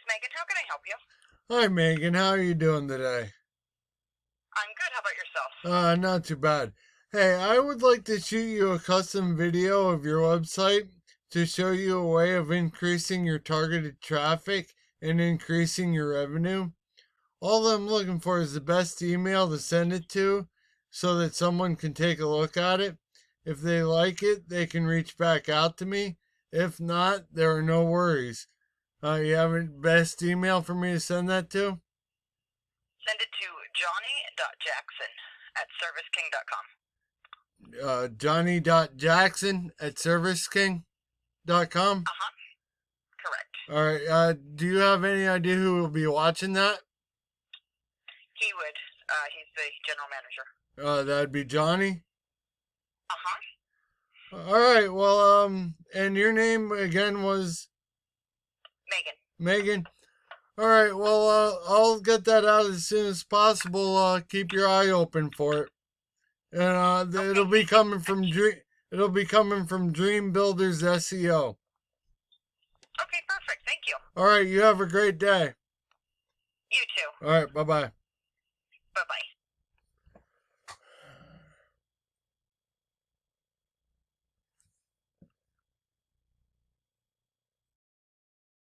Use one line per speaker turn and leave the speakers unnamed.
Megan. How can I help you?
Hi, Megan. How are you doing today?
I'm good. How about yourself?
Not too bad. Hey, I would like to shoot you a custom video of your website to show you a way of increasing your targeted traffic and increasing your revenue. All I'm looking for is the best email to send it to so that someone can take a look at it. If they like it, they can reach back out to me. If not, there are no worries. You have a best email for me to send that to?
Send it to johnny.jackson@serviceking.com.
Johnny.jackson@serviceking.com.
Uh-huh. Correct.
All right. Do you have any idea who will be watching that?
He would. He's the general manager.
That'd be Johnny.
Uh-huh.
All right. Well, and your name again was
Megan.
Megan. All right. Well, I'll get that out as soon as possible. Keep your eye open for it, and
Okay.
it'll be coming from Dream. It'll be coming from Dream Builders SEO.
Okay, perfect. Thank you.
All right. You have a great day.
You too.
All right. Bye bye.